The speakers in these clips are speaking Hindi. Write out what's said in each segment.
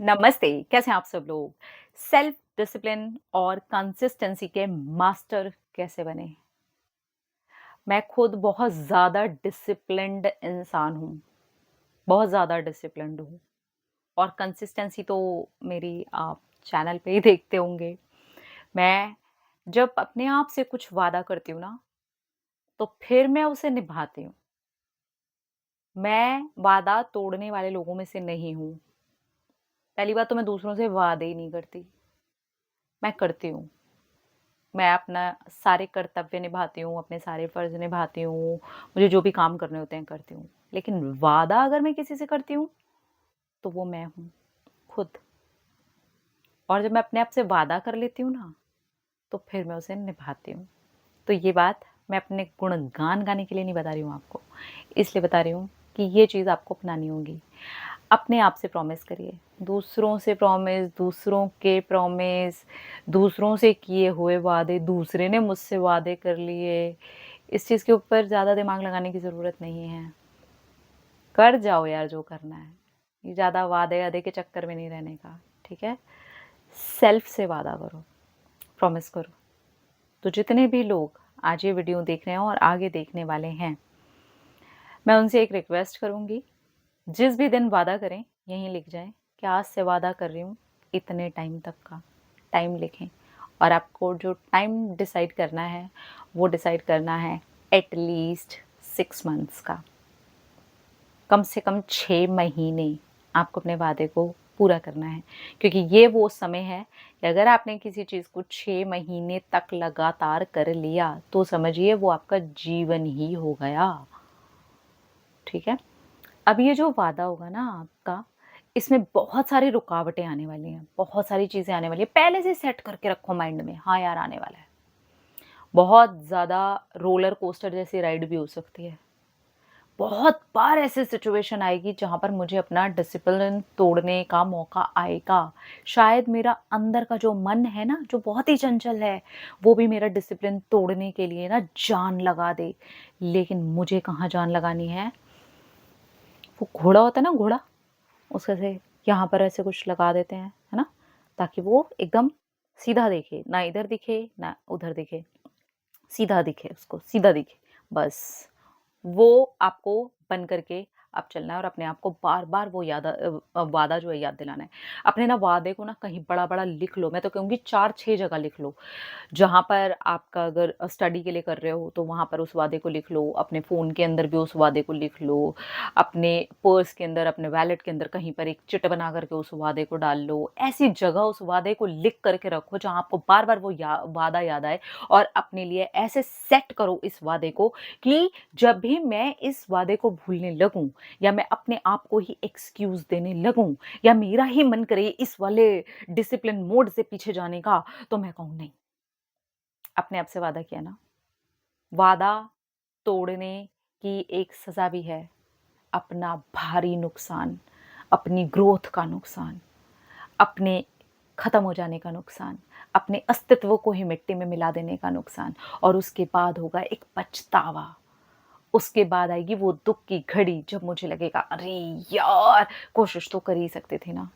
नमस्ते, कैसे हैं आप सब लोग? सेल्फ डिसिप्लिन और कंसिस्टेंसी के मास्टर कैसे बनें? मैं खुद बहुत ज़्यादा डिसिप्लिन्ड इंसान हूँ, बहुत ज़्यादा डिसिप्लिन्ड हूँ और कंसिस्टेंसी तो मेरी आप चैनल पे ही देखते होंगे। मैं जब अपने आप से कुछ वादा करती हूँ ना, तो फिर मैं उसे निभाती हूँ। मैं वादा तोड़ने वाले लोगों में से नहीं हूँ। पहली बात तो मैं दूसरों से वादे ही नहीं करती, मैं करती हूँ। मैं अपना सारे कर्तव्य निभाती हूँ, अपने सारे फ़र्ज़ निभाती हूँ, मुझे जो भी काम करने होते हैं करती हूँ। लेकिन वादा अगर मैं किसी से करती हूँ, तो वो मैं हूँ, खुद। और जब मैं अपने आप से वादा कर लेती हूँ ना, तो फिर मैं उसे निभाती हूँ। तो ये बात मैं अपने गुणगान गाने के लिए नहीं बता रही हूँ आपको, इसलिए बता रही हूँ कि ये चीज़ आपको अपनानी होगी। अपने आप से प्रॉमिस करिए, दूसरों से प्रॉमिस, दूसरों के प्रॉमिस, दूसरों से किए हुए वादे, दूसरे ने मुझसे वादे कर लिए, इस चीज़ के ऊपर ज़्यादा दिमाग लगाने की ज़रूरत नहीं है। कर जाओ यार जो करना है। ये ज़्यादा वादे-वादे के चक्कर में नहीं रहने का, ठीक है? सेल्फ से वादा करो, प्रॉमिस करो। तो जितने भी लोग आज ये वीडियो देख रहे हैं और आगे देखने वाले हैं, मैं उनसे एक रिक्वेस्ट करूँगी, जिस भी दिन वादा करें, यहीं लिख जाएँ कि आज से वादा कर रही हूँ इतने टाइम तक का, टाइम लिखें और आपको जो टाइम डिसाइड करना है, वो डिसाइड करना है एट लीस्ट 6 मंथ्स का। कम से कम 6 महीने आपको अपने वादे को पूरा करना है, क्योंकि ये वो समय है कि अगर आपने किसी चीज़ को 6 महीने तक लगातार कर लिया, तो समझिए वो आपका जीवन ही हो गया, ठीक है? अब ये जो वादा होगा ना आपका, इसमें बहुत सारी रुकावटें आने वाली हैं, बहुत सारी चीज़ें आने वाली हैं। पहले से सेट करके रखो माइंड में, हाँ यार आने वाला है। बहुत ज़्यादा रोलर कोस्टर जैसी राइड भी हो सकती है। बहुत बार ऐसी सिचुएशन आएगी जहाँ पर मुझे अपना डिसिप्लिन तोड़ने का मौका आएगा। शायद मेरा अंदर का जो मन है ना, जो बहुत ही चंचल है, वो भी मेरा डिसिप्लिन तोड़ने के लिए ना जान लगा दे। लेकिन मुझे कहाँ जान लगानी है? वो घोड़ा होता है ना घोड़ा, उसको ऐसे यहाँ पर ऐसे कुछ लगा देते हैं, है ना? ताकि वो एकदम सीधा दिखे, ना इधर दिखे, ना उधर दिखे, सीधा दिखे उसको, सीधा दिखे, बस। वो आपको बन करके अब चलना है और अपने आप को बार-बार वो वादा जो है याद दिलाना है। अपने ना वादे को ना कहीं बड़ा-बड़ा लिख लो, मैं तो कहूँगी 4-6 जगह लिख लो। जहाँ पर आपका अगर स्टडी के लिए कर रहे हो, तो वहाँ पर उस वादे को लिख लो, अपने फ़ोन के अंदर भी उस वादे को लिख लो, अपने पर्स के अंदर, अपने वॉलेट के अंदर कहीं पर एक चिट बना करके उस वादे को डाल लो। ऐसी जगह उस वादे को लिख करके रखो, जहाँ आपको बार-बार वो वादा याद आए और अपने लिए ऐसे सेट करो इस वादे को कि जब भी मैं इस वादे को भूलने लगूँ या मैं अपने आप को ही एक्सक्यूज़ देने लगूँ या मेरा ही मन करे इस वाले डिसिप्लिन मोड से पीछे जाने का, तो मैं कहूँ नहीं, अपने आप से वादा किया ना, वादा तोड़ने की एक सज़ा भी है, अपना भारी नुकसान, अपनी ग्रोथ का नुकसान, अपने खत्म हो जाने का नुकसान, अपने अस्तित्व को ही मिट्टी में मिला देने का नुकसान और उसके बाद होगा एक पछतावा। उसके बाद आएगी वो दुःख की घड़ी जब मुझे लगेगा अरे यार! कोशिश तो कर ही सकते थे ना।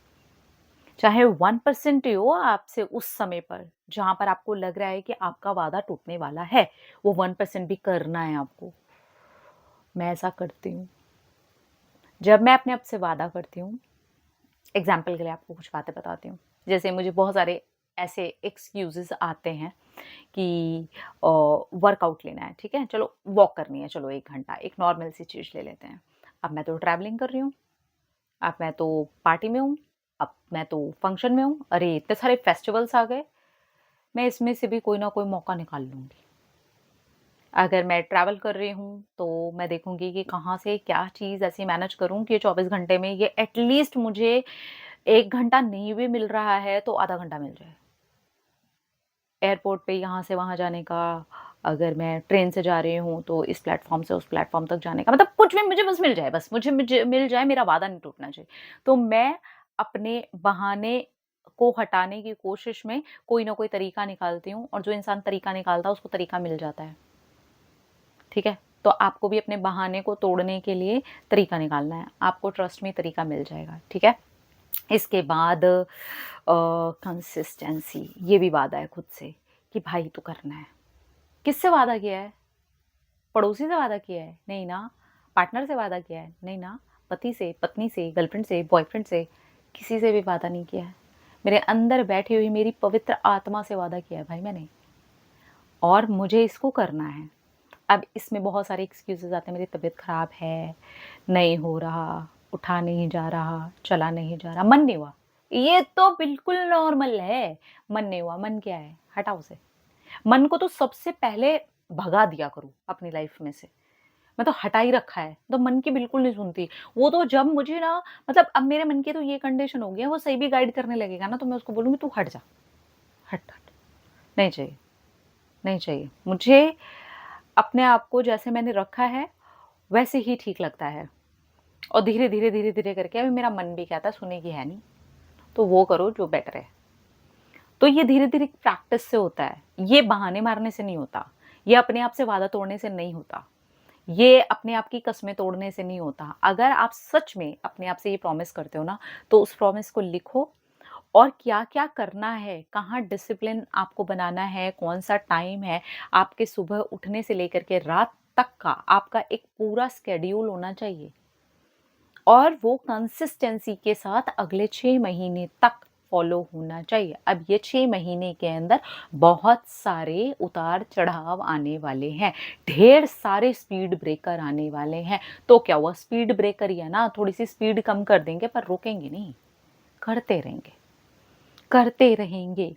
चाहे 1% ही हो आपसे उस समय पर, जहाँ पर आपको लग रहा है कि आपका वादा टूटने वाला है, वो 1% भी करना है आपको। मैं ऐसा करती हूँ। जब मैं अपने आप से वादा करती हूँ, एग्ज़ाम्पल के लिए आपको कुछ बातें बताती हूँ। जैसे मुझे बहुत सारे ऐसे एक्सक्यूज़ेज़ आते हैं कि वर्कआउट लेना है, ठीक है? चलो वॉक करनी है, चलो 1 घंटा, एक नॉर्मल सी चीज़ ले लेते हैं। अब मैं तो ट्रैवलिंग कर रही हूँ, अब मैं तो पार्टी में हूँ, अब मैं तो फंक्शन में हूँ, अरे! इतने सारे फेस्टिवल्स आ गए, मैं इसमें से भी कोई ना कोई मौका निकाल लूँगी। अगर मैं ट्रैवल कर रही हूँ, तो मैं देखूँगी कि कहाँ से क्या चीज़ ऐसी मैनेज करूँ कि 24 घंटे में ये एटलीस्ट मुझे 1 घंटा नहीं भी मिल रहा है, तो आधा घंटा मिल जाए। एयरपोर्ट पे यहाँ से वहाँ जाने का, अगर मैं ट्रेन से जा रही हूँ, तो इस प्लेटफ़ॉर्म से उस प्लेटफ़ॉर्म तक जाने का, मतलब कुछ भी मुझे बस मिल जाए, बस मुझे मिल जाए, मेरा वादा नहीं टूटना चाहिए। तो मैं अपने बहाने को हटाने की कोशिश में कोई ना कोई तरीका निकालती हूँ और जो इंसान तरीका निकालता है, उसको तरीका मिल जाता है। ठीक है? तो आपको भी अपने बहाने को तोड़ने के लिए तरीका निकालना है। आपको ट्रस्ट मी तरीका मिल जाएगा, ठीक है? इसके बाद कंसिस्टेंसी, ये भी वादा है खुद से कि भाई तू करना है। किससे वादा किया है? पड़ोसी से वादा किया है? नहीं ना। पार्टनर से वादा किया है? नहीं ना। पति से, पत्नी से, गर्लफ्रेंड से, बॉयफ्रेंड से, किसी से भी वादा नहीं किया है। मेरे अंदर बैठी हुई मेरी पवित्र आत्मा से वादा किया है भाई मैंने, और मुझे इसको करना है। अब इसमें बहुत सारे एक्सक्यूजेस आते हैं, मेरी तबीयत ख़राब है, नहीं हो रहा, उठा नहीं जा रहा, चला नहीं जा रहा, मन नहीं हुआ। ये तो बिल्कुल नॉर्मल है। मन नहीं हुआ, मन क्या है? हटाओ उसे। मन को तो सबसे पहले भगा दिया करो अपनी लाइफ में से। मैं तो हटा ही रखा है, तो मन की बिल्कुल नहीं सुनती। वो तो जब मुझे ना, मतलब अब मेरे मन की तो ये कंडीशन हो गई है, वो सही भी गाइड करने लगेगा ना, तो मैं उसको बोलूँगी तू हट जा, हट, हट। नहीं चाहिए, नहीं चाहिए। मुझे अपने आप को जैसे मैंने रखा है, वैसे ही ठीक लगता है। और धीरे-धीरे, धीरे-धीरे करके अभी मेरा मन भी कहता है सुनेगी है नहीं, तो वो करो जो बेटर है। तो ये धीरे-धीरे प्रैक्टिस से होता है। ये बहाने मारने से नहीं होता। ये अपने आप से वादा तोड़ने से नहीं होता। ये अपने आप की कस्में तोड़ने से नहीं होता। अगर आप सच में अपने आप से ये प्रॉमिस करते हो ना, तो उस प्रॉमिस को लिखो और क्या-क्या करना है, कहाँ डिसिप्लिन आपको बनाना है, कौन-सा टाइम है, आपके सुबह उठने से लेकर के रात तक का आपका एक पूरा शेड्यूल होना चाहिए। और वो कंसिस्टेंसी के साथ अगले 6 महीने तक फ़ॉलो होना चाहिए। अब ये 6 महीने के अंदर बहुत सारे उतार-चढ़ाव आने वाले हैं, ढेर सारे स्पीड ब्रेकर आने वाले हैं। तो क्या हुआ, स्पीड ब्रेकर ही है ना, थोड़ी-सी स्पीड कम कर देंगे पर रोकेंगे नहीं, करते रहेंगे। करते रहेंगे।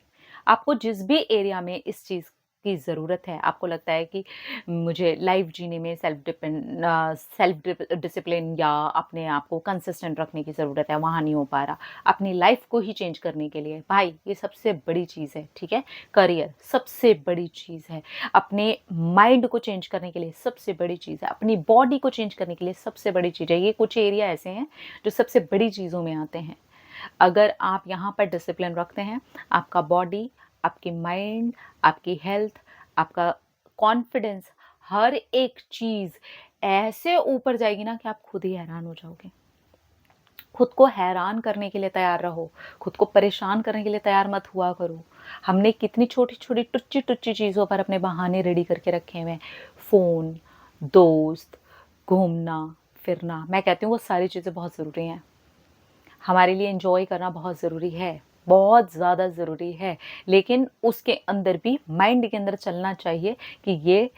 आपको जिस भी एरिया में इस चीज़ की ज़रूरत है, आपको लगता है कि मुझे लाइफ़ जीने में सेल्फ डिसिप्लिन या अपने आप को कंसिस्टेंट रखने की ज़रूरत है, वहाँ नहीं हो पा रहा। अपनी लाइफ़ को ही चेंज करने के लिए, भाई ये सबसे बड़ी चीज़ है, ठीक है? करियर सबसे बड़ी चीज़ है। अपने माइंड को चेंज करने के लिए सबसे बड़ी चीज़ है। अपनी बॉडी को चेंज करने के लिए सबसे बड़ी चीज़ है। ये कुछ एरिया ऐसे हैं, जो सबसे बड़ी चीज़ों में आते हैं। अगर आप यहाँ पर डिसिप्लिन रखते हैं, आपका बॉडी, आपकी माइंड, आपकी हेल्थ, आपका कॉन्फिडेंस, हर एक चीज़ ऐसे ऊपर जाएगी ना कि आप खुद ही हैरान हो जाओगे। खुद को हैरान करने के लिए तैयार रहो, खुद को परेशान करने के लिए तैयार मत हुआ करो। हमने कितनी छोटी-छोटी, टुच्ची-टुच्ची चीज़ों पर अपने बहाने रेडी करके रखे हुए हैं। फ़ोन, दोस्त, घूमना-फिरना, मैं कहती हूँ वो सारी चीज़ें बहुत ज़रूरी हैं। हमारे लिए एन्जॉय करना बहुत ज़रूरी है, बहुत ज़्यादा ज़रूरी है, लेकिन उसके अंदर भी माइंड के अंदर चलना चाहिए कि ये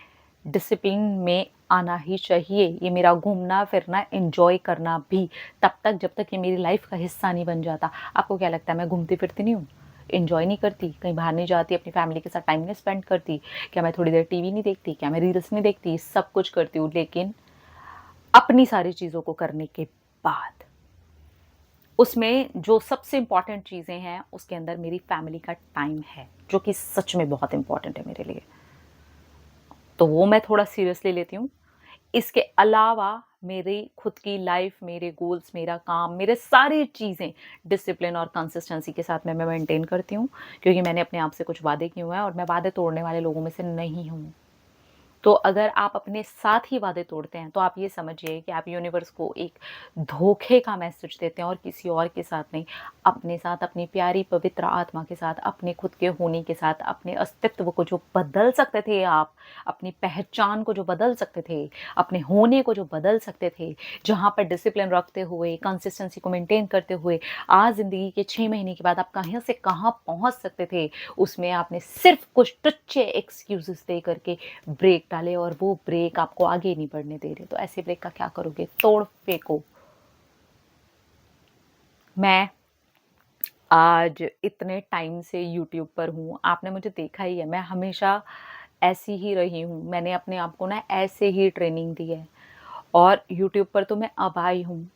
डिसिप्लिन में आना ही चाहिए। ये मेरा घूमना-फिरना, एन्जॉय करना भी, तब तक जब तक ये मेरी लाइफ़ का हिस्सा नहीं बन जाता। आपको क्या लगता है मैं घूमती-फिरती नहीं हूँ? एन्जॉय नहीं करती? कहीं बाहर नहीं जाती, अपनी फैमिली के साथ टाइम नहीं स्पेंड करती? क्या मैं थोड़ी देर टीवी नहीं देखती? क्या मैं रील्स नहीं देखती? सब कुछ करती हूँ, लेकिन अपनी सारी चीज़ों को करने के बाद। उसमें जो सबसे इम्पोर्टेंट चीज़ें हैं, उसके अंदर मेरी फैमिली का टाइम है, जो कि सच में बहुत इम्पोर्टेंट है मेरे लिए। तो वो मैं थोड़ा सीरियसली लेती हूँ। इसके अलावा मेरी खुद की लाइफ़, मेरे गोल्स, मेरा काम, मेरे सारी चीज़ें डिसिप्लिन और कंसिस्टेंसी के साथ मैं मेंटेन करती हूँ, क्योंकि मैंने अपने आप से कुछ वादे किए हुए हैं और मैं वादे तोड़ने वाले लोगों में से नहीं हूँ। तो अगर आप अपने साथ ही वादे तोड़ते हैं, तो आप ये समझिए कि आप यूनिवर्स को एक धोखे का मैसेज देते हैं और किसी और के साथ नहीं। अपने साथ, अपनी प्यारी पवित्र आत्मा के साथ, अपने खुद के होने के साथ, अपने अस्तित्व को जो बदल सकते थे आप, अपनी पहचान को जो बदल सकते थे, अपने होने को जो बदल सकते थे, जहाँ पर डिसिप्लिन रखते हुए, कंसिस्टेंसी को मेंटेन करते हुए, आज ज़िंदगी के 6 महीने के बाद आप कहाँ से कहाँ पहुँच सकते थे, उसमें आपने सिर्फ़ कुछ टुच्चे एक्सक्यूज़ेस दे करके ब्रेक डाले और वो ब्रेक आपको आगे नहीं बढ़ने दे रहे। तो ऐसे ब्रेक का क्या करोगे? तोड़ फेंको। मैं आज इतने टाइम से यूट्यूब पर हूँ, आपने मुझे देखा ही है, मैं हमेशा ऐसी ही रही हूँ। मैंने अपने आप को ना ऐसे ही ट्रेनिंग दी है और यूट्यूब पर तो मैं अब आई हूँ।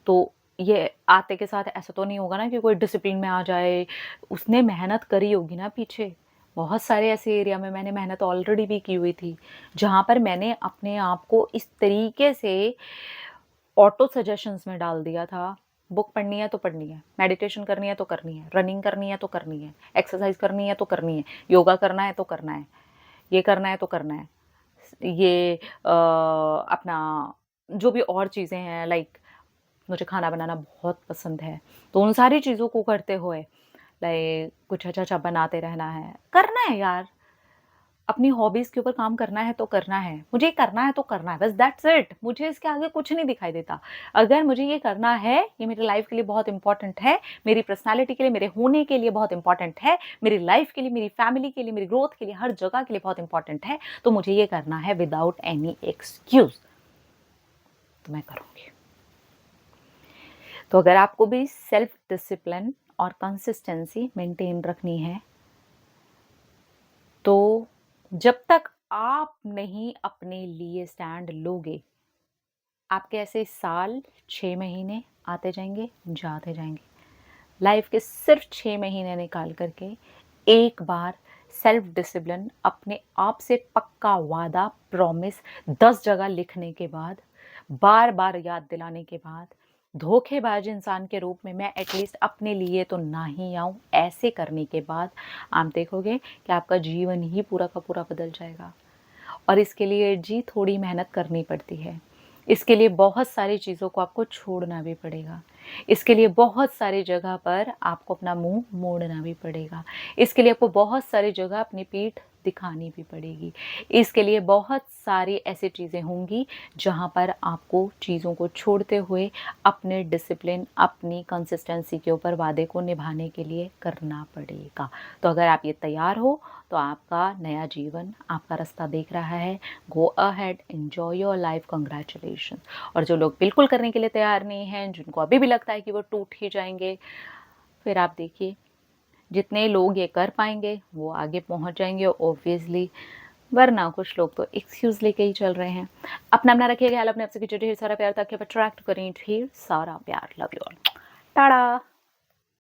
तो ये आते के साथ ऐसा तो नहीं होगा ना कि कोई डिसिप्लिन में आ जाए, उसने मेहनत करी होगी ना पीछे। बहुत सारे ऐसे एरिया में मैंने मेहनत ऑलरेडी भी की हुई थी, जहाँ पर मैंने अपने आप को इस तरीके से ऑटो सजेशंस में डाल दिया था, बुक पढ़नी है तो पढ़नी है, मेडिटेशन करनी है तो करनी है, रनिंग करनी है तो करनी है, एक्सरसाइज करनी है तो करनी है, योगा करना है तो करना है, ये करना है तो करना है। ये अपना जो भी और चीज़ें हैं, लाइक मुझे खाना बनाना बहुत पसंद है, तो उन सारी चीज़ों को करते हुए लाइक कुछ अच्छा-अच्छा बनाते रहना है, करना है यार। अपनी हॉबीज़ के ऊपर काम करना है तो करना है। मुझे ये करना है तो करना है, बस दैट्स इट। मुझे इसके आगे कुछ नहीं दिखाई देता। अगर मुझे ये करना है, ये मेरी लाइफ़ के लिए बहुत इम्पोर्टेंट है, मेरी पर्सनैलिटी के लिए, मेरे होने के लिए बहुत इम्पोर्टेंट है, मेरी लाइफ़ के लिए, मेरी फैमिली के लिए, मेरी ग्रोथ के लिए, हर जगह के लिए बहुत इम्पोर्टेंट है, तो मुझे ये करना है विदाउट एनी एक्सक्यूज़, तो मैं करूँगी। तो अगर आपको भी सेल्फ डिसिप्लिन और कंसिस्टेंसी मेंटेन रखनी है, तो जब तक आप नहीं अपने लिए स्टैंड लोगे, आपके ऐसे साल, 6 महीने आते जाएँगे, जाते जाएँगे। लाइफ के सिर्फ 6 महीने निकाल कर के एक बार सेल्फ डिसिप्लिन, अपने आप से पक्का वादा, प्रॉमिस 10 जगह लिखने के बाद, बार-बार याद दिलाने के बाद, धोखेबाज इंसान के रूप में मैं एटलीस्ट अपने लिए तो ना ही आऊँ, ऐसे करने के बाद आप देखोगे कि आपका जीवन ही पूरा का पूरा बदल जाएगा। और इसके लिए जी थोड़ी मेहनत करनी पड़ती है। इसके लिए बहुत सारी चीज़ों को आपको छोड़ना भी पड़ेगा। इसके लिए बहुत सारी जगह पर आपको अपना मुँह मोड़ना भी पड़ेगा। इसके लिए आपको बहुत सारी जगह अपनी पीठ दिखानी भी पड़ेगी। इसके लिए बहुत सारी ऐसी चीज़ें होंगी जहाँ पर आपको चीज़ों को छोड़ते हुए अपने डिसिप्लिन, अपनी कंसिस्टेंसी के ऊपर वादे को निभाने के लिए करना पड़ेगा। तो अगर आप ये तैयार हो, तो आपका नया जीवन आपका रास्ता देख रहा है। Go ahead, enjoy your life, congratulations. और जो लोग बिल्कुल करने के लिए तैयार नहीं हैं, जिनको अभी भी लगता है कि वो टूट ही जाएँगे, फिर आप देखिए जितने लोग ये कर पाएँगे वो आगे पहुँच जाएँगे ऑब्वियसली, वरना कुछ लोग तो एक्सक्यूज़ लेके ही चल रहे हैं। अपना रखिए ख्याल, अपने आप से कीजिए ढेर सारा प्यार ताकि आप अट्रैक्ट करें ढेर सारा प्यार। Love you all. टाटा।